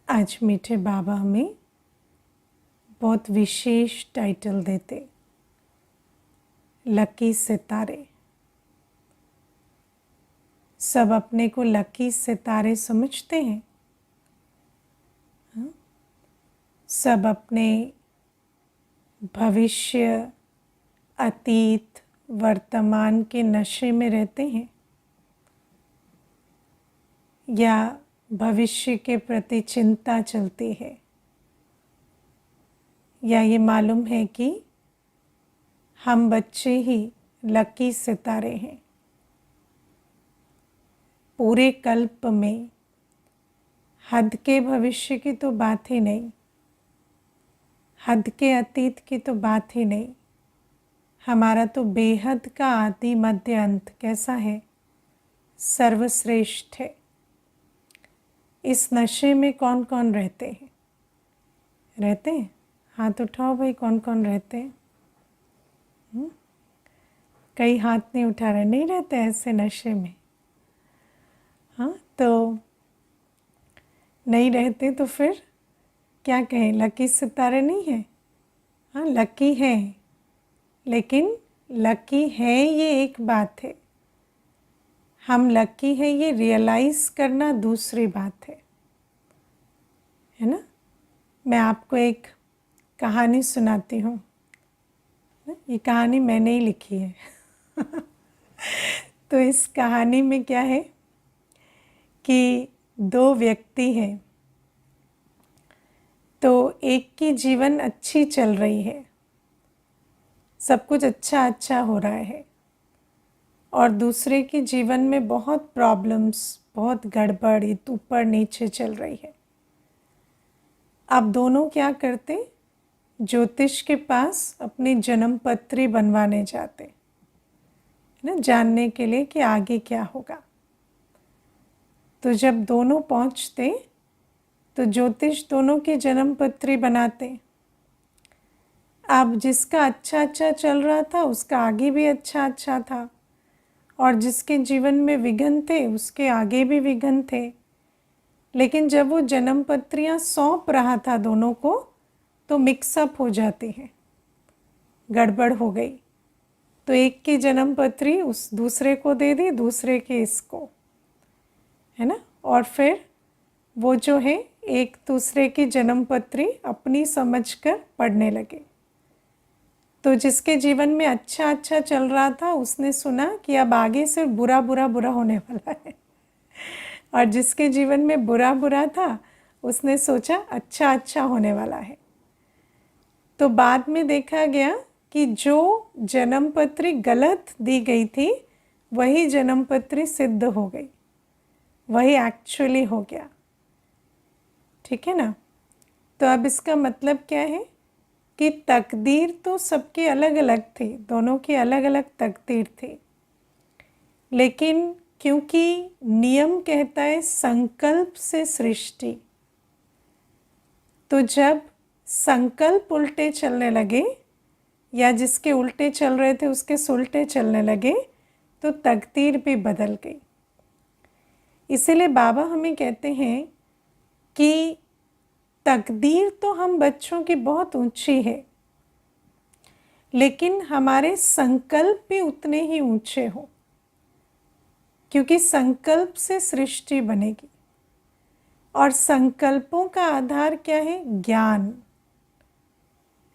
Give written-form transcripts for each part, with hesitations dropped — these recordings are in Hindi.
आज मीठे बाबा हमें बहुत विशेष टाइटल देते, लकी सितारे। सब अपने को लकी सितारे समझते हैं। हाँ? सब अपने भविष्य, अतीत, वर्तमान के नशे में रहते हैं या भविष्य के प्रति चिंता चलती है, या ये मालूम है कि हम बच्चे ही लकी सितारे हैं। पूरे कल्प में हद के भविष्य की तो बात ही नहीं, हद के अतीत की तो बात ही नहीं। हमारा तो बेहद का आदि मध्य अंत कैसा है, सर्वश्रेष्ठ है। इस नशे में कौन कौन रहते हैं? रहते हैं? हाथ उठाओ भाई, कौन कौन रहते हैं? कई हाथ नहीं उठा रहे, नहीं रहते ऐसे नशे में। हाँ, तो नहीं रहते तो फिर क्या कहें, लकी सितारे नहीं है? हाँ, लकी है, लेकिन लकी है ये एक बात है, हम लकी है ये रियलाइज करना दूसरी बात है ना। मैं आपको एक कहानी सुनाती हूँ। ये कहानी मैंने ही लिखी है तो इस कहानी में क्या है कि दो व्यक्ति हैं, तो एक की जीवन अच्छी चल रही है, सब कुछ अच्छा अच्छा हो रहा है, और दूसरे के जीवन में बहुत प्रॉब्लम्स, बहुत गड़बड़, ऊपर नीचे चल रही है। अब दोनों क्या करते, ज्योतिष के पास अपनी जन्म पत्री बनवाने जाते है ना, जानने के लिए कि आगे क्या होगा। तो जब दोनों पहुंचते तो ज्योतिष दोनों की जन्म पत्री बनाते। अब जिसका अच्छा अच्छा चल रहा था उसका आगे भी अच्छा अच्छा था, और जिसके जीवन में विघ्न थे उसके आगे भी विघ्न थे। लेकिन जब वो जन्म पत्रियाँ सौंप रहा था दोनों को, तो मिक्सअप हो जाती है, गड़बड़ हो गई। तो एक की जन्म पत्री उस दूसरे को दे दी, दूसरे के इसको, है ना। और फिर वो जो है एक दूसरे की जन्म पत्री अपनी समझकर पढ़ने लगे। तो जिसके जीवन में अच्छा अच्छा चल रहा था उसने सुना कि अब आगे से बुरा बुरा बुरा होने वाला है, और जिसके जीवन में बुरा बुरा था उसने सोचा अच्छा अच्छा होने वाला है। तो बाद में देखा गया कि जो जन्म पत्री गलत दी गई थी वही जन्म पत्री सिद्ध हो गई, वही एक्चुअली हो गया। ठीक है ना। तो अब इसका मतलब क्या है कि तकदीर तो सबकी अलग अलग थी, दोनों की अलग अलग तकदीर थी, लेकिन क्योंकि नियम कहता है संकल्प से सृष्टि, तो जब संकल्प उल्टे चलने लगे या जिसके उल्टे चल रहे थे उसके सुलटे चलने लगे, तो तकदीर भी बदल गई। इसीलिए बाबा हमें कहते हैं कि तकदीर तो हम बच्चों की बहुत ऊंची है, लेकिन हमारे संकल्प भी उतने ही ऊंचे हो, क्योंकि संकल्प से सृष्टि बनेगी। और संकल्पों का आधार क्या है? ज्ञान,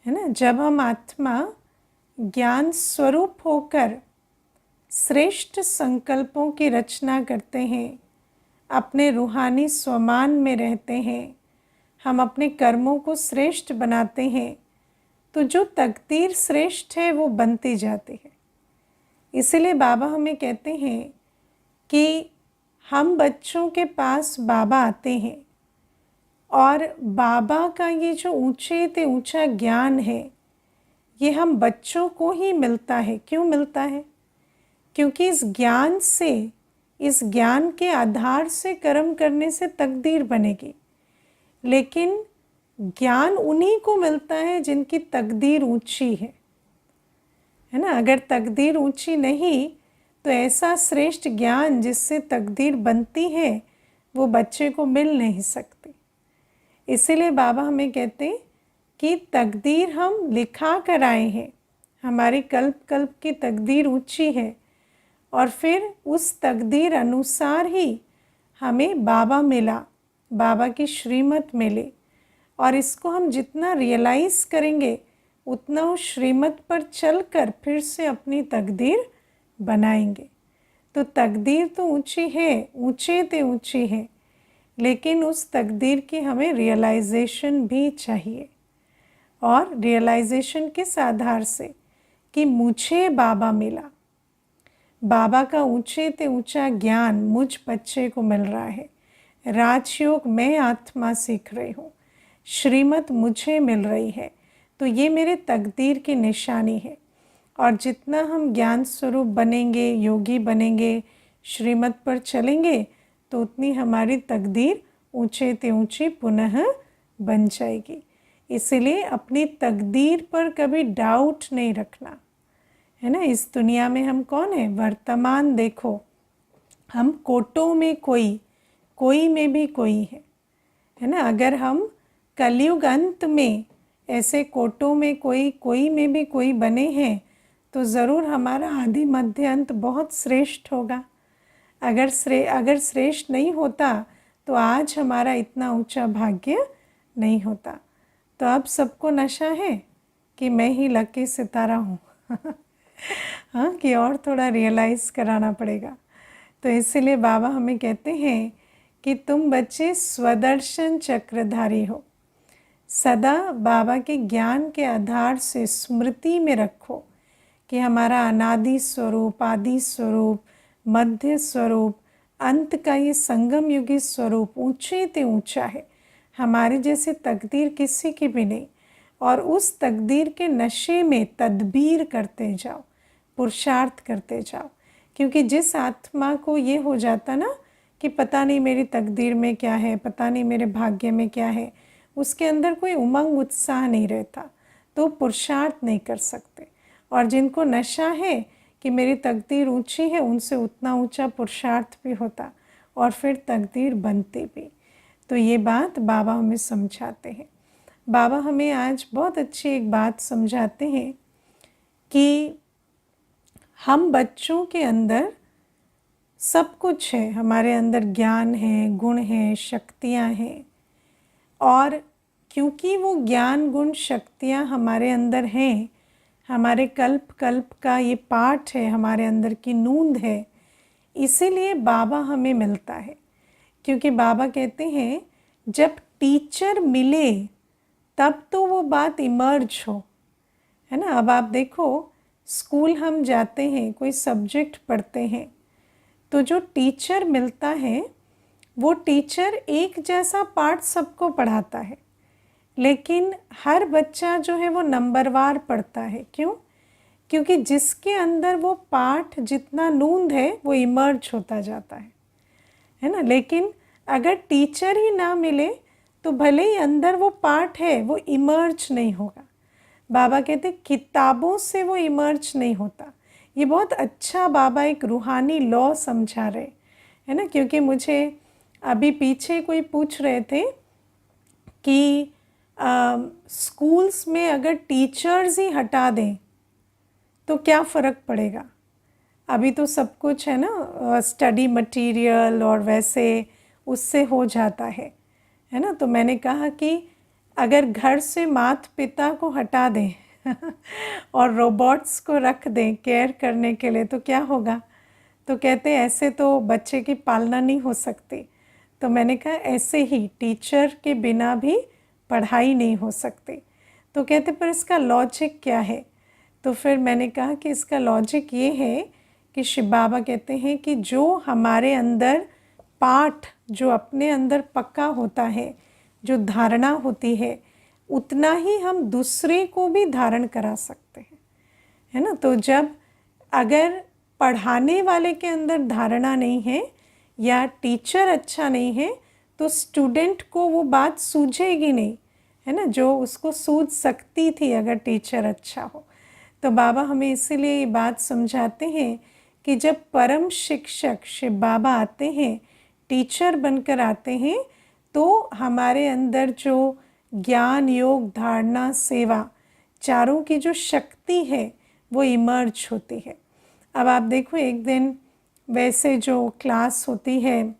है ना। जब हम आत्मा ज्ञान स्वरूप होकर श्रेष्ठ संकल्पों की रचना करते हैं, अपने रूहानी स्वमान में रहते हैं, हम अपने कर्मों को श्रेष्ठ बनाते हैं, तो जो तकदीर श्रेष्ठ है वो बनती जाती है। इसीलिए बाबा हमें कहते हैं कि हम बच्चों के पास बाबा आते हैं, और बाबा का ये जो ऊंचे से ऊंचा ज्ञान है ये हम बच्चों को ही मिलता है। क्यों मिलता है? क्योंकि इस ज्ञान से, इस ज्ञान के आधार से कर्म करने से तकदीर बनेगी, लेकिन ज्ञान उन्हीं को मिलता है जिनकी तकदीर ऊंची है ना। अगर तकदीर ऊंची नहीं तो ऐसा श्रेष्ठ ज्ञान जिससे तकदीर बनती है वो बच्चे को मिल नहीं सकती। इसीलिए बाबा हमें कहते हैं कि तकदीर हम लिखा कर आए हैं, हमारी कल्प कल्प की तकदीर ऊंची है, और फिर उस तकदीर अनुसार ही हमें बाबा मिला, बाबा की श्रीमत मिले, और इसको हम जितना रियलाइज़ करेंगे उतना उस श्रीमत पर चलकर फिर से अपनी तकदीर बनाएंगे। तो तकदीर तो ऊंची है, ऊंचे ते ऊंची है, लेकिन उस तकदीर की हमें रियलाइजेशन भी चाहिए। और रियलाइजेशन किस आधार से? कि मुझे बाबा मिला, बाबा का ऊंचे ते ऊंचा ज्ञान मुझ बच्चे को मिल रहा है, राजयोग मैं आत्मा सीख रही हूँ, श्रीमत मुझे मिल रही है, तो ये मेरे तकदीर की निशानी है। और जितना हम ज्ञान स्वरूप बनेंगे, योगी बनेंगे, श्रीमत पर चलेंगे, तो उतनी हमारी तकदीर ऊंचे ते ऊंची पुनः बन जाएगी। इसीलिए अपनी तकदीर पर कभी डाउट नहीं रखना, है ना। इस दुनिया में हम कौन है? वर्तमान देखो, हम कोटों में कोई, कोई में भी कोई है ना। अगर हम कलयुग अंत में ऐसे कोटों में कोई, कोई में भी कोई बने हैं, तो ज़रूर हमारा आदि मध्य अंत बहुत श्रेष्ठ होगा। अगर श्रेष्ठ नहीं होता तो आज हमारा इतना ऊंचा भाग्य नहीं होता। तो अब सबको नशा है कि मैं ही लकी सितारा हूँ हाँ, कि और थोड़ा रियलाइज़ कराना पड़ेगा। तो इसीलिए बाबा हमें कहते हैं कि तुम बच्चे स्वदर्शन चक्रधारी हो, सदा बाबा के ज्ञान के आधार से स्मृति में रखो कि हमारा अनादि स्वरूप, आदि स्वरूप, मध्य स्वरूप, अंत का ये संगम युगी स्वरूप ऊंचे ते ऊंचा है, हमारे जैसे तकदीर किसी की भी नहीं। और उस तकदीर के नशे में तदबीर करते जाओ, पुरुषार्थ करते जाओ। क्योंकि जिस आत्मा को ये हो जाता ना कि पता नहीं मेरी तकदीर में क्या है, पता नहीं मेरे भाग्य में क्या है, उसके अंदर कोई उमंग उत्साह नहीं रहता, तो पुरुषार्थ नहीं कर सकते। और जिनको नशा है कि मेरी तकदीर ऊंची है, उनसे उतना ऊंचा पुरुषार्थ भी होता और फिर तकदीर बनती भी। तो ये बात बाबा हमें समझाते हैं। बाबा हमें आज बहुत अच्छी एक बात समझाते हैं कि हम बच्चों के अंदर सब कुछ है, हमारे अंदर ज्ञान है, गुण है, शक्तियाँ हैं, और क्योंकि वो ज्ञान गुण शक्तियाँ हमारे अंदर हैं, हमारे कल्प कल्प का ये पाठ है, हमारे अंदर की नूंद है, इसीलिए बाबा हमें मिलता है। क्योंकि बाबा कहते हैं जब टीचर मिले तब तो वो बात इमर्ज हो, है ना। अब आप देखो, स्कूल हम जाते हैं, कोई सब्जेक्ट पढ़ते हैं, तो जो टीचर मिलता है वो टीचर एक जैसा पाठ सबको पढ़ाता है, लेकिन हर बच्चा जो है वो नंबरवार पढ़ता है। क्यों? क्योंकि जिसके अंदर वो पाठ जितना नूंद है वो इमर्ज होता जाता है ना। लेकिन अगर टीचर ही ना मिले तो भले ही अंदर वो पाठ है, वो इमर्ज नहीं होगा। बाबा कहते किताबों से वो इमर्ज नहीं होता। ये बहुत अच्छा बाबा एक रूहानी लॉ समझा रहे, है ना। क्योंकि मुझे अभी पीछे कोई पूछ रहे थे कि स्कूल्स में अगर टीचर्स ही हटा दें तो क्या फ़र्क पड़ेगा। अभी तो सब कुछ है ना, स्टडी मटेरियल और वैसे उससे हो जाता है ना। तो मैंने कहा कि अगर घर से माता पिता को हटा दें और रोबोट्स को रख दें केयर करने के लिए तो क्या होगा। तो कहते हैं ऐसे तो बच्चे की पालना नहीं हो सकती। तो मैंने कहा ऐसे ही टीचर के बिना भी पढ़ाई नहीं हो सकती। तो कहते पर इसका लॉजिक क्या है। तो फिर मैंने कहा कि इसका लॉजिक ये है कि शिव बाबा कहते हैं कि जो हमारे अंदर पाठ जो अपने अंदर पक्का होता है, जो धारणा होती है, उतना ही हम दूसरे को भी धारण करा सकते हैं, है ना। तो जब अगर पढ़ाने वाले के अंदर धारणा नहीं है या टीचर अच्छा नहीं है तो स्टूडेंट को वो बात सूझेगी नहीं, है ना, जो उसको सूझ सकती थी अगर टीचर अच्छा हो। तो बाबा हमें इसीलिए ये बात समझाते हैं कि जब परम शिक्षक शिव बाबा आते हैं, टीचर बनकर आते हैं, तो हमारे अंदर जो ज्ञान, योग, धारणा, सेवा, चारों की जो शक्ति है वो इमर्ज होती है। अब आप देखो, एक दिन वैसे जो क्लास होती है,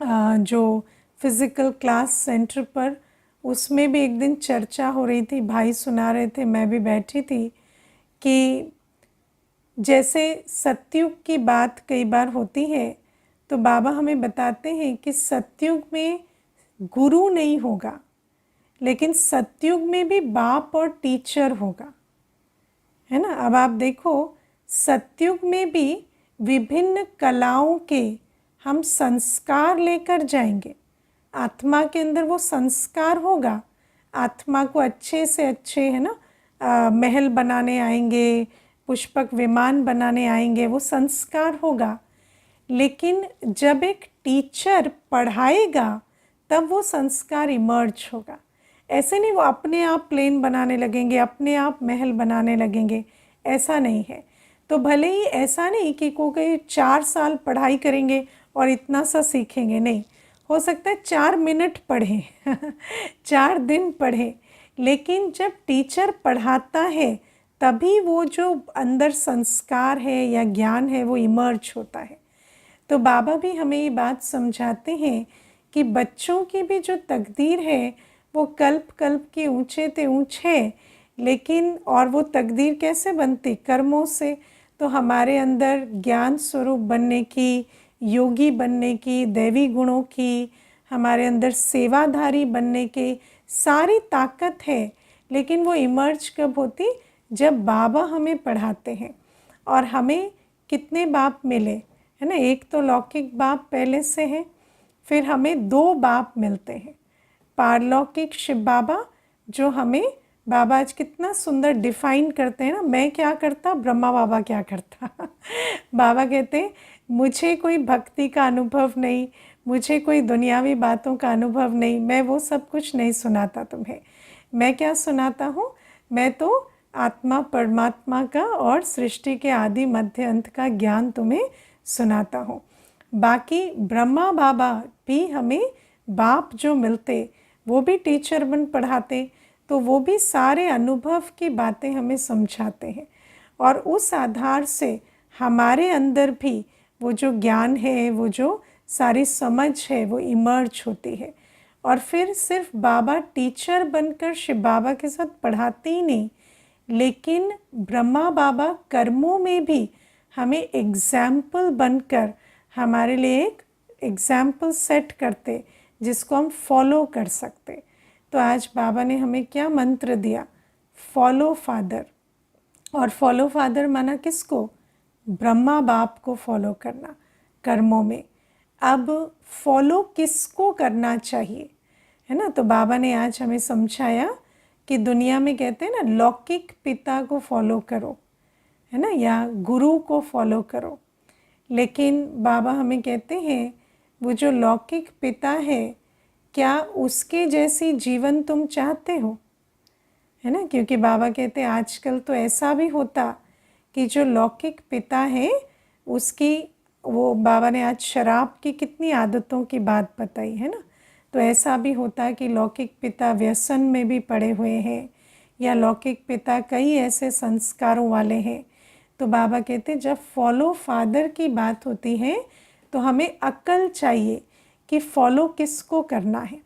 जो फिज़िकल क्लास सेंटर पर, उसमें भी एक दिन चर्चा हो रही थी, भाई सुना रहे थे, मैं भी बैठी थी, कि जैसे सतयुग की बात कई बार होती है तो बाबा हमें बताते हैं कि सतयुग में गुरु नहीं होगा, लेकिन सतयुग में भी बाप और टीचर होगा, है ना। अब आप देखो, सतयुग में भी विभिन्न कलाओं के हम संस्कार लेकर जाएंगे। आत्मा के अंदर वो संस्कार होगा, आत्मा को अच्छे से अच्छे, है ना, महल बनाने आएंगे, पुष्पक विमान बनाने आएंगे, वो संस्कार होगा। लेकिन जब एक टीचर पढ़ाएगा तब वो संस्कार इमर्ज होगा। ऐसे नहीं वो अपने आप प्लेन बनाने लगेंगे, अपने आप महल बनाने लगेंगे, ऐसा नहीं है। तो भले ही ऐसा नहीं कि कोई 4 साल पढ़ाई करेंगे और इतना सा सीखेंगे, नहीं, हो सकता है 4 मिनट पढ़ें 4 दिन पढ़ें, लेकिन जब टीचर पढ़ाता है तभी वो जो अंदर संस्कार है या ज्ञान है वो इमर्ज होता है। तो बाबा भी हमें ये बात समझाते हैं कि बच्चों की भी जो तकदीर है वो कल्प कल्प के ऊंचे ते ऊंचे, लेकिन और वो तकदीर कैसे बनती? कर्मों से। तो हमारे अंदर ज्ञान स्वरूप बनने की, योगी बनने की, दैवी गुणों की, हमारे अंदर सेवाधारी बनने की सारी ताकत है, लेकिन वो इमर्ज कब होती? जब बाबा हमें पढ़ाते हैं। और हमें कितने बाप मिले, है ना, एक तो लौकिक बाप पहले से है, फिर हमें 2 बाप मिलते हैं। पारलौकिक शिव बाबा, जो हमें बाबा आज कितना सुंदर डिफाइन करते हैं ना, मैं क्या करता, ब्रह्मा बाबा क्या करता बाबा कहते हैं मुझे कोई भक्ति का अनुभव नहीं, मुझे कोई दुनियावी बातों का अनुभव नहीं, मैं वो सब कुछ नहीं सुनाता तुम्हें। मैं क्या सुनाता हूँ? मैं तो आत्मा परमात्मा का और सृष्टि के आदि मध्य अंत का ज्ञान तुम्हें सुनाता हूँ। बाकी ब्रह्मा बाबा भी हमें बाप जो मिलते वो भी टीचर बन पढ़ाते, तो वो भी सारे अनुभव की बातें हमें समझाते हैं, और उस आधार से हमारे अंदर भी वो जो ज्ञान है, वो जो सारी समझ है वो इमर्ज होती है। और फिर सिर्फ बाबा टीचर बनकर शिव बाबा के साथ पढ़ाते ही नहीं, लेकिन ब्रह्मा बाबा कर्मों में भी हमें एग्जाम्पल बनकर हमारे लिए एक एग्जाम्पल सेट करते जिसको हम फॉलो कर सकते। तो आज बाबा ने हमें क्या मंत्र दिया? Follow father. और फॉलो फादर माना किसको? ब्रह्मा बाप को फॉलो करना कर्मों में। अब फॉलो किसको करना चाहिए, है ना? तो बाबा ने आज हमें समझाया कि दुनिया में कहते हैं ना, लौकिक पिता को फॉलो करो, है ना, या गुरु को फॉलो करो। लेकिन बाबा हमें कहते हैं वो जो लौकिक पिता है, क्या उसके जैसी जीवन तुम चाहते हो, है ना? क्योंकि बाबा कहते हैं आजकल तो ऐसा भी होता कि जो लौकिक पिता है उसकी, वो बाबा ने आज शराब की कितनी आदतों की बात बताई, है ना। तो ऐसा भी होता है कि लौकिक पिता व्यसन में भी पड़े हुए हैं, या लौकिक पिता कई ऐसे संस्कारों वाले हैं। तो बाबा कहते जब फॉलो फादर की बात होती है तो हमें अक्ल चाहिए कि फॉलो किसको करना है।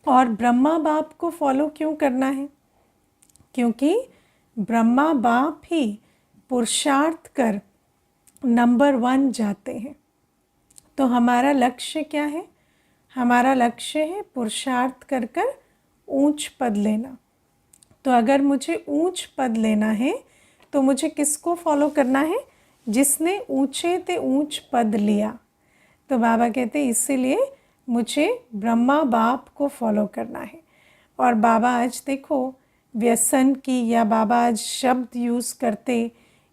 और ब्रह्मा बाप को फॉलो क्यों करना है? क्योंकि ब्रह्मा बाप ही पुरुषार्थ कर नंबर 1 जाते हैं। तो हमारा लक्ष्य क्या है? हमारा लक्ष्य है पुरुषार्थ कर कर ऊंच पद लेना। तो अगर मुझे ऊंच पद लेना है तो मुझे किसको फॉलो करना है? जिसने ऊंचे ते ऊंच पद लिया। तो बाबा कहते हैं इसीलिए मुझे ब्रह्मा बाप को फॉलो करना है। और बाबा आज देखो व्यसन की, या बाबा आज शब्द यूज़ करते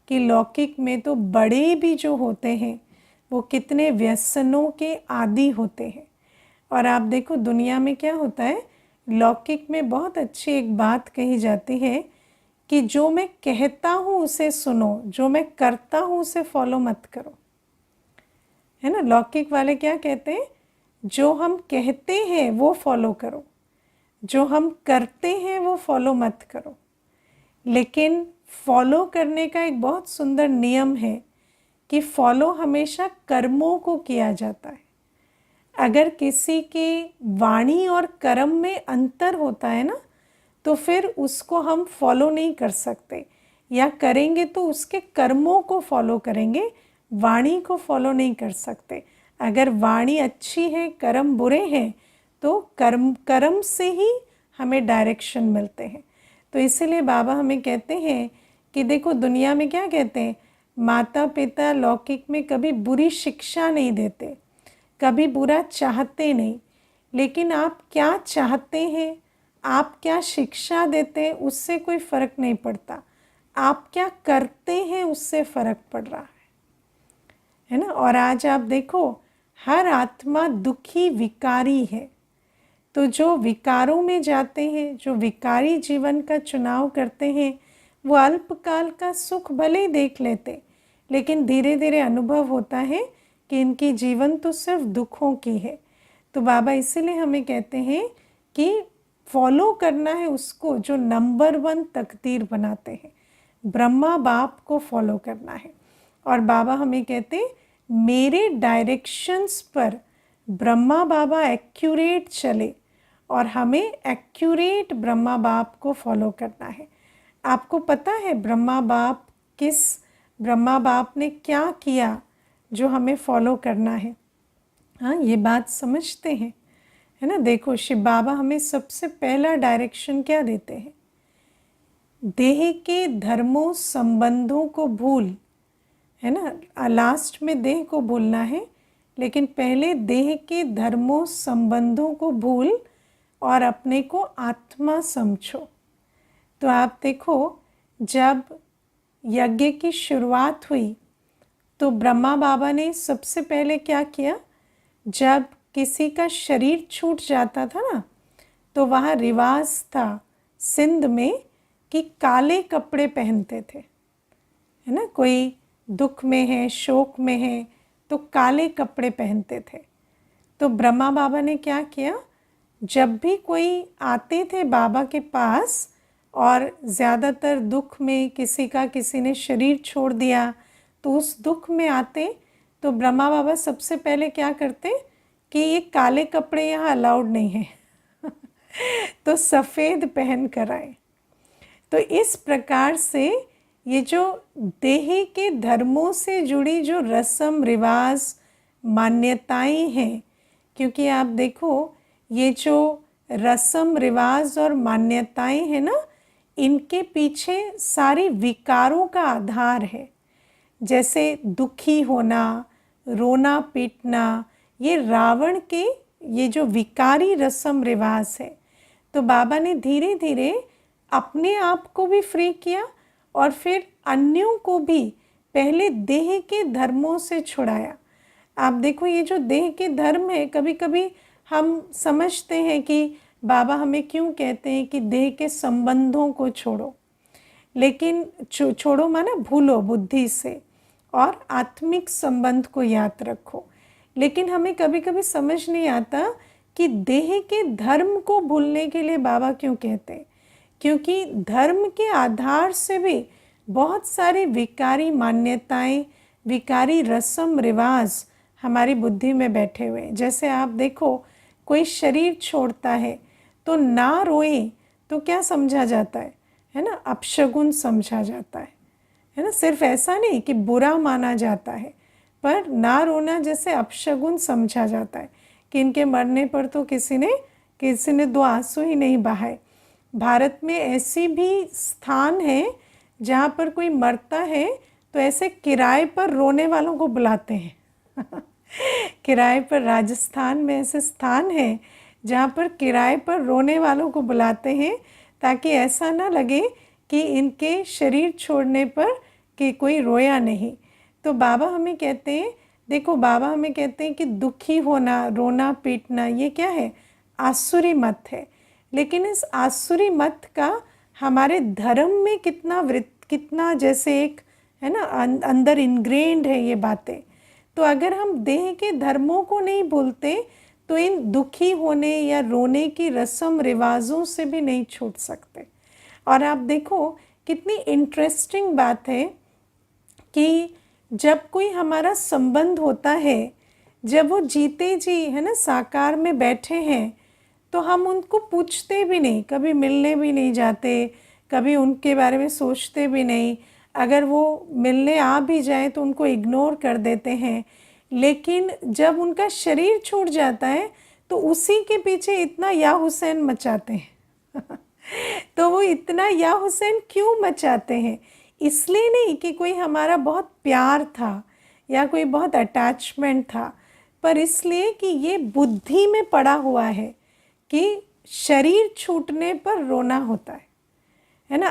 कि लौकिक में तो बड़े भी जो होते हैं वो कितने व्यसनों के आदी होते हैं। और आप देखो दुनिया में क्या होता है, लौकिक में बहुत अच्छी एक बात कही जाती है कि जो मैं कहता हूँ उसे सुनो, जो मैं करता हूँ उसे फॉलो मत करो, है ना। लौकिक वाले क्या कहते हैं? जो हम कहते हैं वो फॉलो करो, जो हम करते हैं वो फॉलो मत करो। लेकिन फॉलो करने का एक बहुत सुंदर नियम है कि फॉलो हमेशा कर्मों को किया जाता है। अगर किसी की वाणी और कर्म में अंतर होता है ना, तो फिर उसको हम फॉलो नहीं कर सकते, या करेंगे तो उसके कर्मों को फॉलो करेंगे, वाणी को फॉलो नहीं कर सकते। अगर वाणी अच्छी है, कर्म बुरे हैं, तो कर्म से ही हमें डायरेक्शन मिलते हैं। तो इसीलिए बाबा हमें कहते हैं कि देखो, दुनिया में क्या कहते हैं, माता पिता लौकिक में कभी बुरी शिक्षा नहीं देते, कभी बुरा चाहते नहीं, लेकिन आप क्या चाहते हैं, आप क्या शिक्षा देते हैं, उससे कोई फ़र्क नहीं पड़ता। आप क्या करते हैं उससे फ़र्क पड़ रहा है ना। और आज आप देखो, हर आत्मा दुखी विकारी है। तो जो विकारों में जाते हैं, जो विकारी जीवन का चुनाव करते हैं, वो अल्पकाल का सुख भले ही देख लेते, लेकिन धीरे धीरे अनुभव होता है कि इनकी जीवन तो सिर्फ दुखों की है। तो बाबा इसीलिए हमें कहते हैं कि फॉलो करना है उसको जो नंबर 1 तकदीर बनाते हैं, ब्रह्मा बाप को फॉलो करना है। और बाबा हमें कहते हैं, मेरे डायरेक्शंस पर ब्रह्मा बाबा एक्यूरेट चले, और हमें एक्यूरेट ब्रह्मा बाप को फॉलो करना है। आपको पता है ब्रह्मा बाप ने क्या किया जो हमें फॉलो करना है? हाँ, ये बात समझते हैं, है ना। देखो, शिव बाबा हमें सबसे पहला डायरेक्शन क्या देते हैं, देह के धर्मों संबंधों को भूल, है ना। लास्ट में देह को भूलना है, लेकिन पहले देह के धर्मों संबंधों को भूल और अपने को आत्मा समझो। तो आप देखो, जब यज्ञ की शुरुआत हुई तो ब्रह्मा बाबा ने सबसे पहले क्या किया, जब किसी का शरीर छूट जाता था ना, तो वहाँ रिवाज था सिंध में कि काले कपड़े पहनते थे, है ना। कोई दुख में है, शोक में है, तो काले कपड़े पहनते थे। तो ब्रह्मा बाबा ने क्या किया, जब भी कोई आते थे बाबा के पास, और ज़्यादातर दुख में किसी ने शरीर छोड़ दिया, तो उस दुख में आते, तो ब्रह्मा बाबा सबसे पहले क्या करते कि ये काले कपड़े यहाँ अलाउड नहीं है तो सफ़ेद पहन कर आए। तो इस प्रकार से ये जो देह के धर्मों से जुड़ी जो रस्म रिवाज मान्यताएं हैं, क्योंकि आप देखो, ये जो रस्म रिवाज और मान्यताएं हैं ना, इनके पीछे सारी विकारों का आधार है। जैसे दुखी होना, रोना पीटना, ये रावण के ये जो विकारी रस्म रिवाज है। तो बाबा ने धीरे धीरे अपने आप को भी फ्री किया, और फिर अन्यों को भी पहले देह के धर्मों से छुड़ाया। आप देखो, ये जो देह के धर्म है, कभी कभी हम समझते हैं कि बाबा हमें क्यों कहते हैं कि देह के संबंधों को छोड़ो, लेकिन छोड़ो माना भूलो बुद्धि से, और आत्मिक संबंध को याद रखो। लेकिन हमें कभी कभी समझ नहीं आता कि देह के धर्म को भूलने के लिए बाबा क्यों कहते हैं, क्योंकि धर्म के आधार से भी बहुत सारी विकारी मान्यताएं, विकारी रस्म रिवाज हमारी बुद्धि में बैठे हुए। जैसे आप देखो, कोई शरीर छोड़ता है तो ना रोए तो क्या समझा जाता है ना, अपशगुन समझा जाता है ना। सिर्फ ऐसा नहीं कि बुरा माना जाता है, पर ना रोना जैसे अपशगुन समझा जाता है कि इनके मरने पर तो किसी ने 2 आंसू ही नहीं बहाए। भारत में ऐसी भी स्थान है जहाँ पर कोई मरता है तो ऐसे किराए पर रोने वालों को बुलाते हैं किराए पर राजस्थान में ऐसे स्थान है जहाँ पर किराए पर रोने वालों को बुलाते हैं, ताकि ऐसा ना लगे कि इनके शरीर छोड़ने पर कि कोई रोया नहीं। तो बाबा हमें कहते हैं, देखो बाबा हमें कहते हैं कि दुखी होना, रोना पीटना, ये क्या है, आसुरी मत है। लेकिन इस आसुरी मत का हमारे धर्म में कितना जैसे एक है ना, अंदर इनग्रेन्ड है ये बातें। तो अगर हम देह के धर्मों को नहीं भूलते, तो इन दुखी होने या रोने की रस्म रिवाजों से भी नहीं छूट सकते। और आप देखो कितनी इंटरेस्टिंग बात है कि जब कोई हमारा संबंध होता है, जब वो जीते जी है ना साकार में बैठे हैं, तो हम उनको पूछते भी नहीं, कभी मिलने भी नहीं जाते, कभी उनके बारे में सोचते भी नहीं। अगर वो मिलने आ भी जाए तो उनको इग्नोर कर देते हैं। लेकिन जब उनका शरीर छूट जाता है तो उसी के पीछे इतना या हुसैन मचाते हैं। तो वो इतना या हुसैन क्यों मचाते हैं? इसलिए नहीं कि कोई हमारा बहुत प्यार था या कोई बहुत अटैचमेंट था, पर इसलिए कि ये बुद्धि में पड़ा हुआ है कि शरीर छूटने पर रोना होता है ना।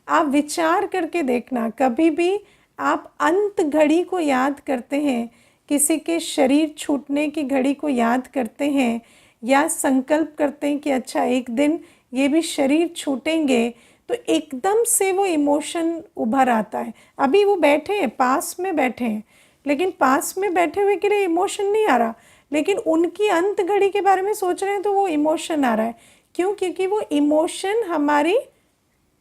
आप विचार करके देखना, कभी भी आप अंत घड़ी को याद करते हैं, किसी के शरीर छूटने की घड़ी को याद करते हैं, या संकल्प करते हैं कि अच्छा एक दिन ये भी शरीर छूटेंगे, तो एकदम से वो इमोशन उभर आता है। अभी वो बैठे हैं, पास में बैठे हैं, लेकिन पास में बैठे हुए के लिए इमोशन नहीं आ रहा, लेकिन उनकी अंत घड़ी के बारे में सोच रहे हैं तो वो इमोशन आ रहा है। क्यों? क्योंकि वो इमोशन हमारी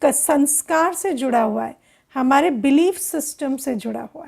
संस्कार से जुड़ा हुआ है, हमारे बिलीफ सिस्टम से जुड़ा हुआ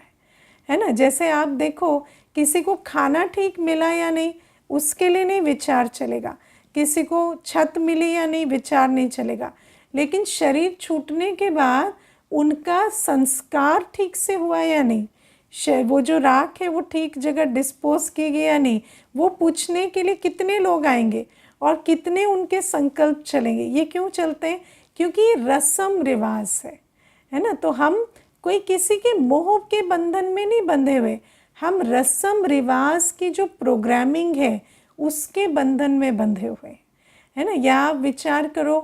है ना। जैसे आप देखो किसी को खाना ठीक मिला या नहीं, उसके लिए नहीं विचार चलेगा, किसी को छत मिली या नहीं विचार नहीं चलेगा, लेकिन शरीर छूटने के बाद उनका संस्कार ठीक से हुआ या नहीं, वो जो राख है वो ठीक जगह डिस्पोज की गई या नहीं, वो पूछने के लिए कितने लोग आएंगे और कितने उनके संकल्प चलेंगे। ये क्यों चलते हैं? क्योंकि ये रस्म रिवाज है ना। तो हम कोई किसी के मोह के बंधन में नहीं बंधे हुए, हम रस्म रिवाज की जो प्रोग्रामिंग है उसके बंधन में बंधे हुए है ना। या आप विचार करो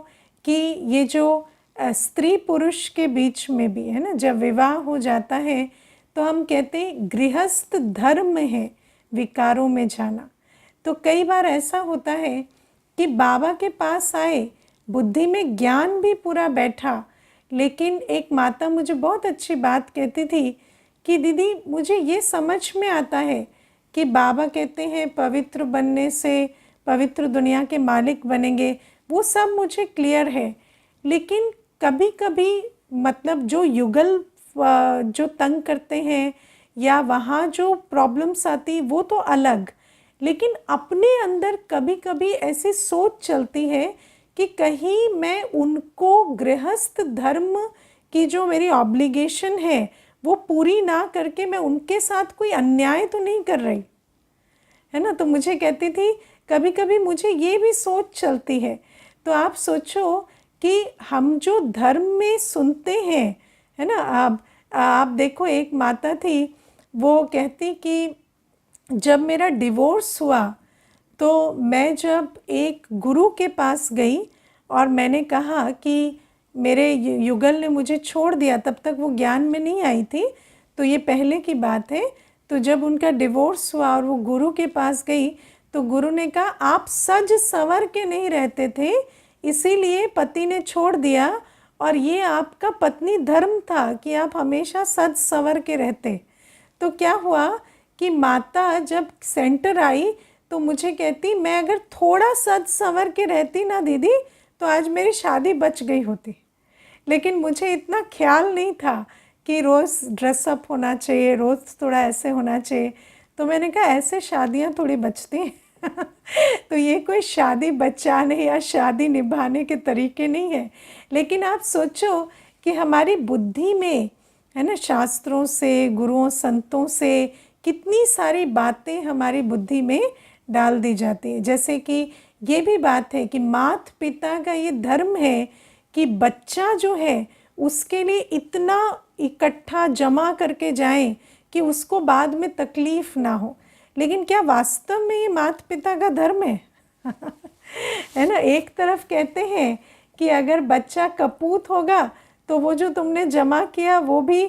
कि ये जो स्त्री पुरुष के बीच में भी है ना, जब विवाह हो जाता है तो हम कहते हैं गृहस्थ धर्म है विकारों में जाना। तो कई बार ऐसा होता है कि बाबा के पास आए, बुद्धि में ज्ञान भी पूरा बैठा, लेकिन एक माता मुझे बहुत अच्छी बात कहती थी कि दीदी मुझे ये समझ में आता है कि बाबा कहते हैं पवित्र बनने से पवित्र दुनिया के मालिक बनेंगे, वो सब मुझे क्लियर है, लेकिन कभी कभी मतलब जो युगल जो तंग करते हैं या वहाँ जो प्रॉब्लम्स आती वो तो अलग, लेकिन अपने अंदर कभी कभी ऐसी सोच चलती है कि कहीं मैं उनको गृहस्थ धर्म की जो मेरी ऑब्लिगेशन है वो पूरी ना करके मैं उनके साथ कोई अन्याय तो नहीं कर रही है ना। तो मुझे कहती थी कभी कभी मुझे ये भी सोच चलती है। तो आप सोचो कि हम जो धर्म में सुनते हैं है ना, आप देखो एक माता थी, वो कहती कि जब मेरा डिवोर्स हुआ तो मैं जब एक गुरु के पास गई और मैंने कहा कि मेरे युगल ने मुझे छोड़ दिया, तब तक वो ज्ञान में नहीं आई थी, तो ये पहले की बात है। तो जब उनका डिवोर्स हुआ और वो गुरु के पास गई तो गुरु ने कहा आप सज संवर के नहीं रहते थे, इसीलिए पति ने छोड़ दिया, और ये आपका पत्नी धर्म था कि आप हमेशा सज संवर के रहते। तो क्या हुआ कि माता जब सेंटर आई तो मुझे कहती मैं अगर थोड़ा सज संवर के रहती ना दीदी तो आज मेरी शादी बच गई होती, लेकिन मुझे इतना ख्याल नहीं था कि रोज़ ड्रेसअप होना चाहिए, रोज़ थोड़ा ऐसे होना चाहिए। तो मैंने कहा ऐसे शादियां थोड़ी बचती हैं। तो ये कोई शादी बचाने या शादी निभाने के तरीके नहीं है। लेकिन आप सोचो कि हमारी बुद्धि में है ना, शास्त्रों से गुरुओं संतों से कितनी सारी बातें हमारी बुद्धि में डाल दी जाती है। जैसे कि ये भी बात है कि माता पिता का ये धर्म है कि बच्चा जो है उसके लिए इतना इकट्ठा जमा करके जाएं कि उसको बाद में तकलीफ ना हो। लेकिन क्या वास्तव में ये माता पिता का धर्म है? है ना। एक तरफ कहते हैं कि अगर बच्चा कपूत होगा तो वो जो तुमने जमा किया वो भी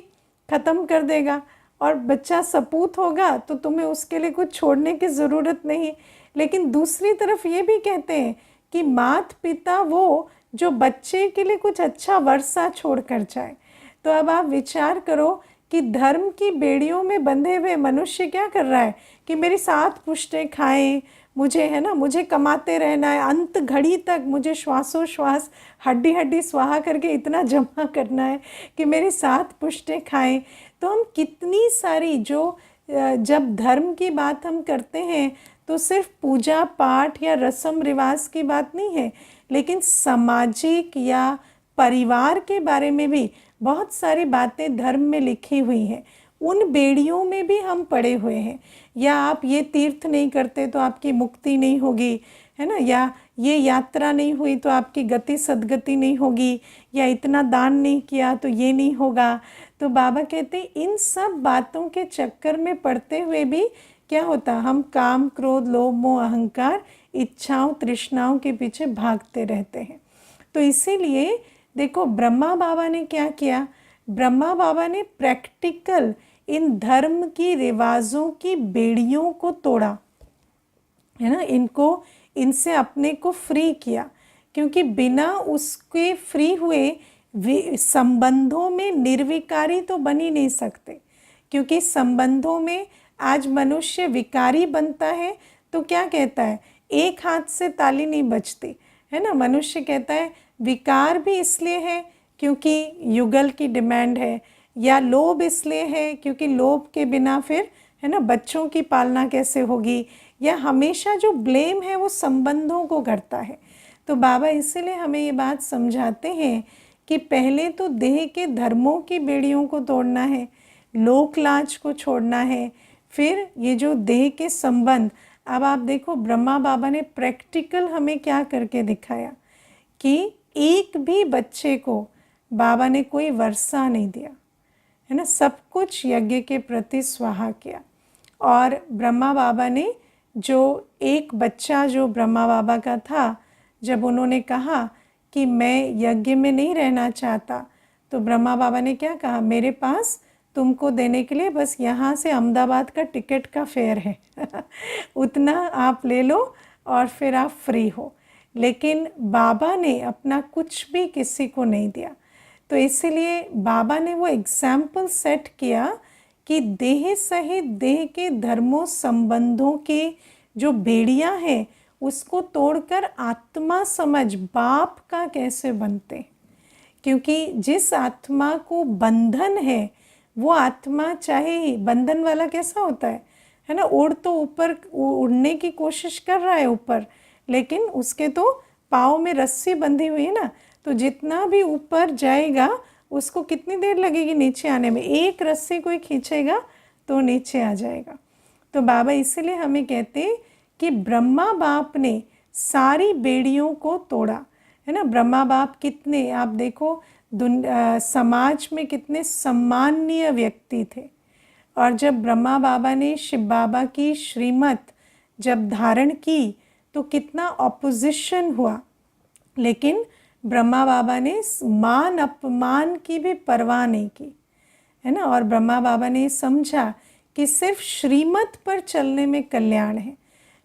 ख़त्म कर देगा, और बच्चा सपूत होगा तो तुम्हें उसके लिए कुछ छोड़ने की ज़रूरत नहीं। लेकिन दूसरी तरफ ये भी कहते हैं कि माता पिता वो जो बच्चे के लिए कुछ अच्छा वर्षा छोड़ कर जाए। तो अब आप विचार करो कि धर्म की बेड़ियों में बंधे हुए मनुष्य क्या कर रहा है कि मेरी 7 पुश्तें खाएं, मुझे, है ना, मुझे कमाते रहना है अंत घड़ी तक, मुझे श्वासोश्वास हड्डी हड्डी स्वाहा करके इतना जमा करना है कि मेरी 7 पुश्तें खाएं। तो हम कितनी सारी जो जब धर्म की बात हम करते हैं तो सिर्फ पूजा पाठ या रस्म रिवाज की बात नहीं है, लेकिन सामाजिक या परिवार के बारे में भी बहुत सारी बातें धर्म में लिखी हुई हैं। उन बेड़ियों में भी हम पड़े हुए हैं। या आप ये तीर्थ नहीं करते तो आपकी मुक्ति नहीं होगी, है ना, या ये यात्रा नहीं हुई तो आपकी गति सदगति नहीं होगी, या इतना दान नहीं किया तो ये नहीं होगा। तो बाबा कहते इन सब बातों के चक्कर में पड़ते हुए भी क्या होता, हम काम क्रोध लोभ मोह अहंकार इच्छाओं तृष्णाओं के पीछे भागते रहते हैं। तो इसीलिए देखो ब्रह्मा बाबा ने क्या किया, ब्रह्मा बाबा ने प्रैक्टिकल इन धर्म की रिवाजों की बेड़ियों को तोड़ा, है ना, इनसे अपने को फ्री किया। क्योंकि बिना उसके फ्री हुए संबंधों में निर्विकारी तो बन ही नहीं सकते। क्योंकि संबंधों में आज मनुष्य विकारी बनता है तो क्या कहता है, एक हाथ से ताली नहीं बजती, है ना। मनुष्य कहता है विकार भी इसलिए है क्योंकि युगल की डिमांड है, या लोभ इसलिए है क्योंकि लोभ के बिना फिर, है ना, बच्चों की पालना कैसे होगी, या हमेशा जो ब्लेम है वो संबंधों को करता है। तो बाबा इसीलिए हमें ये बात समझाते हैं कि पहले तो देह के धर्मों की बेड़ियों को तोड़ना है, लोक लाज को छोड़ना है, फिर ये जो देह के संबंध। अब आप देखो ब्रह्मा बाबा ने प्रैक्टिकल हमें क्या करके दिखाया कि एक भी बच्चे को बाबा ने कोई वर्षा नहीं दिया, है ना, सब कुछ यज्ञ के प्रति स्वाहा किया। और ब्रह्मा बाबा ने जो एक बच्चा जो ब्रह्मा बाबा का था, जब उन्होंने कहा कि मैं यज्ञ में नहीं रहना चाहता, तो ब्रह्मा बाबा ने क्या कहा, मेरे पास तुमको देने के लिए बस यहाँ से अहमदाबाद का टिकट का फेयर है उतना आप ले लो और फिर आप फ्री हो। लेकिन बाबा ने अपना कुछ भी किसी को नहीं दिया। तो इसीलिए बाबा ने वो एग्जाम्पल सेट किया कि देह सहित देह के धर्मों संबंधों के जो बेड़ियां हैं उसको तोड़कर आत्मा समझ बाप का कैसे बनते। क्योंकि जिस आत्मा को बंधन है वो आत्मा चाहे ही, बंधन वाला कैसा होता है ना, उड़ तो ऊपर उड़ने की कोशिश कर रहा है ऊपर, लेकिन उसके तो पाँव में रस्सी बंधी हुई है ना, तो जितना भी ऊपर जाएगा उसको कितनी देर लगेगी नीचे आने में, एक रस्सी कोई खींचेगा तो नीचे आ जाएगा। तो बाबा इसीलिए हमें कहते कि ब्रह्मा बाप ने सारी बेड़ियों को तोड़ा, है ना। ब्रह्मा बाप कितने, आप देखो समाज में कितने सम्माननीय व्यक्ति थे। और जब ब्रह्मा बाबा ने शिव बाबा की श्रीमत जब धारण की तो कितना ऑपोजिशन हुआ, लेकिन ब्रह्मा बाबा ने मान अपमान की भी परवाह नहीं की, है ना। और ब्रह्मा बाबा ने समझा कि सिर्फ श्रीमत पर चलने में कल्याण है,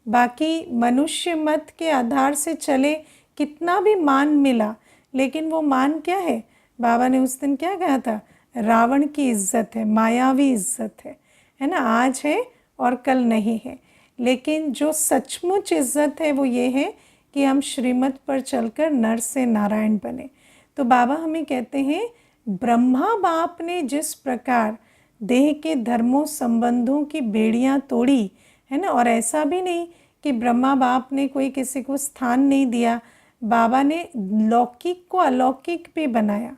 बाकी मनुष्य मत के आधार से चले कितना भी मान मिला, लेकिन वो मान क्या है, बाबा ने उस दिन क्या कहा था, रावण की इज्जत है, मायावी इज्जत है ना, आज है और कल नहीं है। लेकिन जो सचमुच इज्जत है वो ये है कि हम श्रीमत पर चलकर नर से नारायण बने। तो बाबा हमें कहते हैं ब्रह्मा बाप ने जिस प्रकार देह के धर्मों संबंधों की बेड़ियां तोड़ी, है ना, और ऐसा भी नहीं कि ब्रह्मा बाप ने कोई किसी को स्थान नहीं दिया, बाबा ने लौकिक को अलौकिक भी बनाया,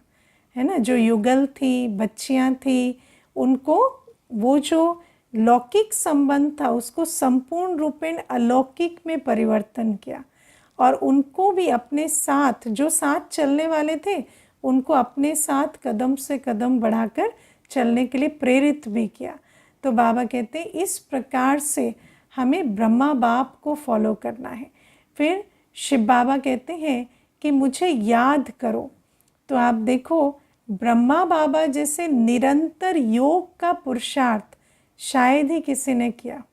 है ना। जो युगल थी, बच्चियां थी, उनको वो जो लौकिक संबंध था उसको संपूर्ण रूपेण अलौकिक में परिवर्तन किया, और उनको भी अपने साथ, जो साथ चलने वाले थे उनको अपने साथ कदम से कदम बढ़ाकर चलने के लिए प्रेरित भी किया। तो बाबा कहते हैं इस प्रकार से हमें ब्रह्मा बाप को फॉलो करना है। फिर शिव बाबा कहते हैं कि मुझे याद करो। तो आप देखो ब्रह्मा बाबा जैसे निरंतर योग का पुरुषार्थ शायद ही किसी ने किया,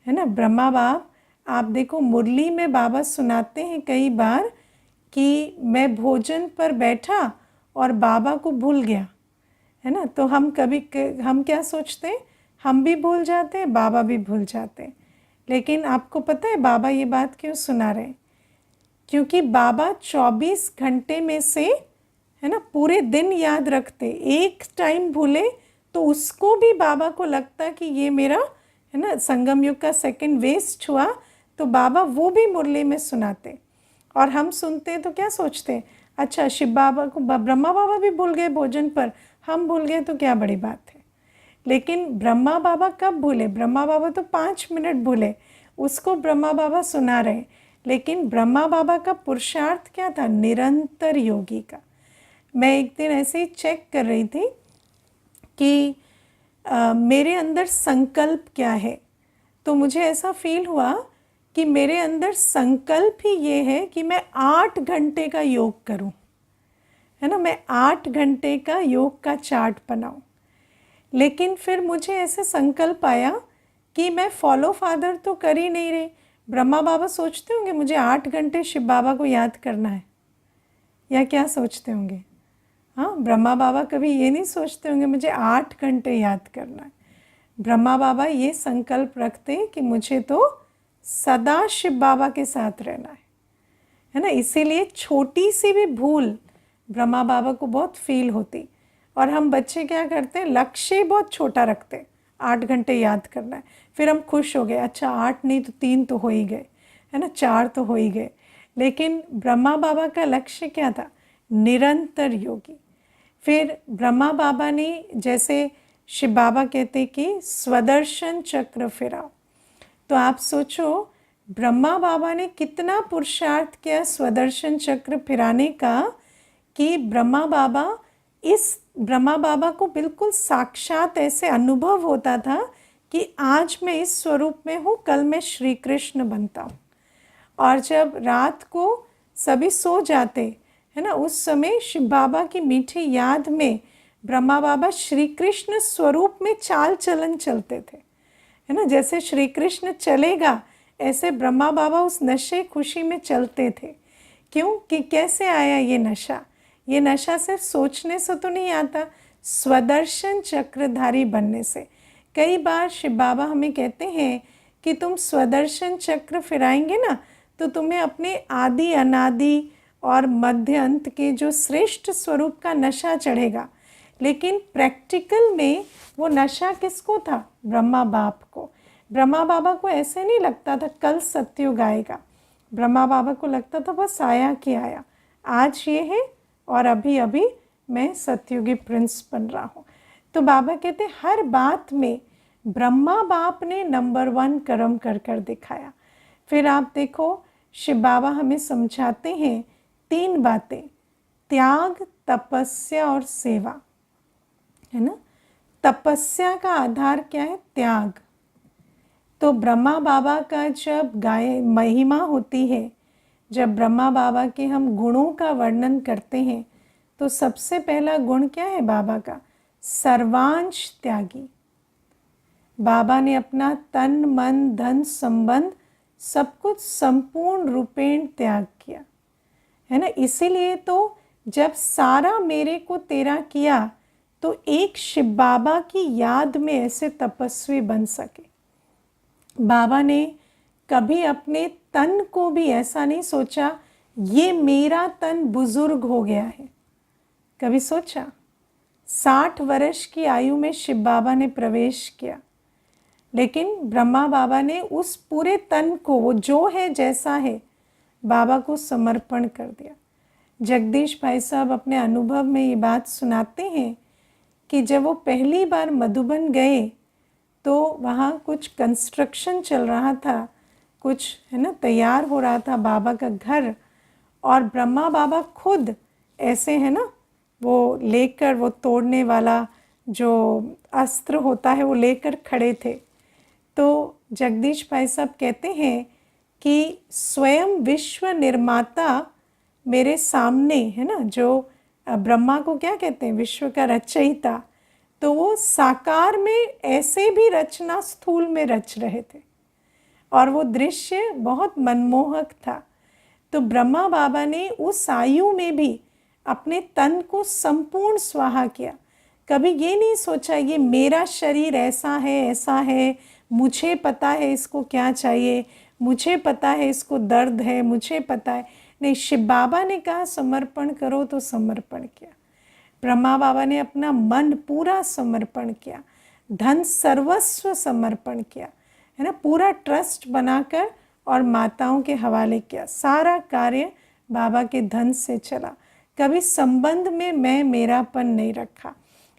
है ना। ब्रह्मा बाप, आप देखो मुरली में बाबा सुनाते हैं कई बार कि मैं भोजन पर बैठा और बाबा को भूल गया, है ना। तो हम क्या सोचते हैं, हम भी भूल जाते हैं, बाबा भी भूल जाते हैं। लेकिन आपको पता है बाबा ये बात क्यों सुना रहे हैं? क्योंकि बाबा 24 घंटे में से, है ना, पूरे दिन याद रखते, एक टाइम भूले तो उसको भी बाबा को लगता कि ये मेरा, है ना, संगम युग का सेकंड वेस्ट हुआ, तो बाबा वो भी मुरली में सुनाते। और हम सुनते हैं तो क्या सोचते हैं, अच्छा शिव बाबा को, ब्रह्मा बाबा भी भूल गए भोजन पर, हम भूल गए तो क्या बड़ी बात है। लेकिन ब्रह्मा बाबा कब भूले? ब्रह्मा बाबा तो 5 मिनट भूले, उसको ब्रह्मा बाबा सुना रहे। लेकिन ब्रह्मा बाबा का पुरुषार्थ क्या था? निरंतर योगी का। मैं एक दिन ऐसे ही चेक कर रही थी कि मेरे अंदर संकल्प क्या है, तो मुझे ऐसा फील हुआ कि मेरे अंदर संकल्प ही ये है कि मैं 8 घंटे का योग करूं, है ना, मैं 8 घंटे का योग का चार्ट बनाऊं। लेकिन फिर मुझे ऐसे संकल्प आया कि मैं फॉलो फादर तो कर ही नहीं रही। ब्रह्मा बाबा सोचते होंगे मुझे 8 घंटे शिव बाबा को याद करना है, या क्या सोचते होंगे? हाँ, ब्रह्मा बाबा कभी ये नहीं सोचते होंगे मुझे 8 घंटे याद करना है। ब्रह्मा बाबा ये संकल्प रखते हैं कि मुझे तो सदा शिव बाबा के साथ रहना है ना। इसीलिए छोटी सी भी भूल ब्रह्मा बाबा को बहुत फील होती। और हम बच्चे क्या करते हैं, लक्ष्य बहुत छोटा रखते, 8 घंटे याद करना है, फिर हम खुश हो गए, अच्छा 8 नहीं तो 3 तो हो ही गए, है ना, 4 तो हो ही गए। लेकिन ब्रह्मा बाबा का लक्ष्य क्या था? निरंतर योगी। फिर ब्रह्मा बाबा ने, जैसे शिव बाबा कहते कि स्वदर्शन चक्र फिराओ, तो आप सोचो ब्रह्मा बाबा ने कितना पुरुषार्थ किया स्वदर्शन चक्र फिराने का, कि ब्रह्मा बाबा को बिल्कुल साक्षात ऐसे अनुभव होता था कि आज मैं इस स्वरूप में हूँ, कल मैं श्री कृष्ण बनता हूँ। और जब रात को सभी सो जाते, है ना, उस समय शिव बाबा की मीठी याद में ब्रह्मा बाबा श्री कृष्ण स्वरूप में चाल चलन चलते थे, है ना, जैसे श्री कृष्ण चलेगा ऐसे ब्रह्मा बाबा उस नशे खुशी में चलते थे। क्यों? कि कैसे आया ये नशा? ये नशा सिर्फ सोचने से तो नहीं आता, स्वदर्शन चक्रधारी बनने से। कई बार शिव बाबा हमें कहते हैं कि तुम स्वदर्शन चक्र फिराएंगे ना, तो तुम्हें अपने आदि अनादि और मध्य अंत के जो श्रेष्ठ स्वरूप का नशा चढ़ेगा। लेकिन प्रैक्टिकल में वो नशा किसको था? ब्रह्मा बाप को। ब्रह्मा बाबा को ऐसे नहीं लगता था कल सत्युग आएगा, ब्रह्मा बाबा को लगता था बस आया कि आया, आज ये है और अभी अभी मैं सत्युगी प्रिंस बन रहा हूँ। तो बाबा कहते हर बात में ब्रह्मा बाप ने नंबर 1 कर्म कर कर दिखाया। फिर आप देखो शिव बाबा हमें समझाते हैं 3 बातें, त्याग, तपस्या और सेवा, है ना। तपस्या का आधार क्या है? त्याग। तो ब्रह्मा बाबा का जब गाय महिमा होती है, जब ब्रह्मा बाबा के हम गुणों का वर्णन करते हैं, तो सबसे पहला गुण क्या है बाबा का? सर्वांश त्यागी। बाबा ने अपना तन मन धन संबंध सब कुछ संपूर्ण रूपेण त्याग किया, है ना। इसीलिए तो जब सारा मेरे को तेरा किया, तो एक शिव बाबा की याद में ऐसे तपस्वी बन सके। बाबा ने कभी अपने तन को भी ऐसा नहीं सोचा ये मेरा तन बुजुर्ग हो गया है, कभी सोचा? 60 वर्ष की आयु में शिव बाबा ने प्रवेश किया, लेकिन ब्रह्मा बाबा ने उस पूरे तन को, वो जो है जैसा है, बाबा को समर्पण कर दिया। जगदीश भाई साहब अपने अनुभव में ये बात सुनाते हैं कि जब वो पहली बार मधुबन गए, तो वहाँ कुछ कंस्ट्रक्शन चल रहा था, कुछ, है ना, तैयार हो रहा था बाबा का घर, और ब्रह्मा बाबा खुद ऐसे, है ना, वो लेकर, वो तोड़ने वाला जो अस्त्र होता है वो लेकर खड़े थे। तो जगदीश भाई साहब कहते हैं कि स्वयं विश्व निर्माता मेरे सामने, है ना, जो ब्रह्मा को क्या कहते हैं? विश्व का रचयिता, तो वो साकार में ऐसे भी रचना स्थूल में रच रहे थे, और वो दृश्य बहुत मनमोहक था। तो ब्रह्मा बाबा ने उस आयु में भी अपने तन को संपूर्ण स्वाहा किया। कभी ये नहीं सोचा ये मेरा शरीर ऐसा है, मुझे पता है इसको क्या चाहिए, मुझे पता है इसको दर्द है, मुझे पता है। नहीं, शिव बाबा ने कहा समर्पण करो तो समर्पण किया। ब्रह्मा बाबा ने अपना मन पूरा समर्पण किया, धन सर्वस्व समर्पण किया, है ना, पूरा ट्रस्ट बनाकर और माताओं के हवाले किया। सारा कार्य बाबा के धन से चला, कभी संबंध में मैं मेरापन नहीं रखा।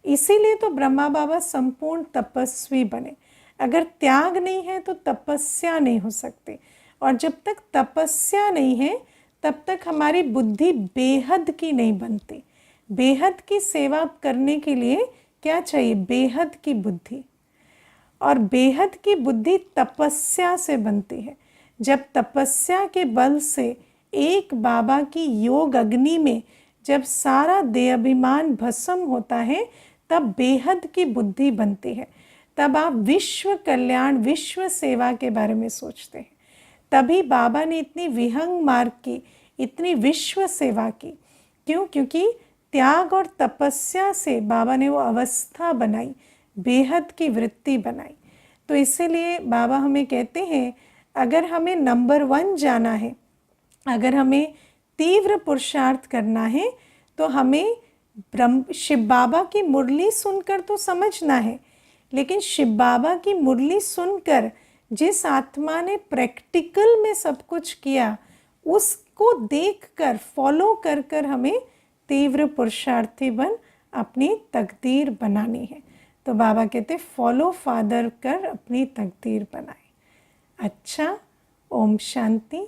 इसीलिए तो ब्रह्मा बाबा संपूर्ण तपस्वी बने। अगर त्याग नहीं है तो तपस्या नहीं हो सकती, और जब तक तपस्या नहीं है तब तक हमारी बुद्धि बेहद की नहीं बनती। बेहद की सेवा करने के लिए क्या चाहिए? बेहद की बुद्धि। और बेहद की बुद्धि तपस्या से बनती है। जब तपस्या के बल से एक बाबा की योग अग्नि में जब सारा देहाभिमान भस्म होता है, तब बेहद की बुद्धि बनती है। तब आप विश्व कल्याण, विश्व सेवा के बारे में सोचते हैं। तभी बाबा ने इतनी विहंग मार्ग की, इतनी विश्व सेवा की। क्यों? क्योंकि त्याग और तपस्या से बाबा ने वो अवस्था बनाई, बेहद की वृत्ति बनाई। तो इसीलिए बाबा हमें कहते हैं, अगर हमें नंबर 1 जाना है, अगर हमें तीव्र पुरुषार्थ करना है, तो हमें शिव बाबा की मुरली सुनकर तो समझना है, लेकिन शिव बाबा की मुरली सुनकर जिस आत्मा ने प्रैक्टिकल में सब कुछ किया, उसको देखकर फॉलो कर कर हमें तीव्र पुरुषार्थी बन अपनी तकदीर बनानी है। तो बाबा कहते फॉलो फादर कर अपनी तकदीर बनाए। अच्छा, ओम शांति।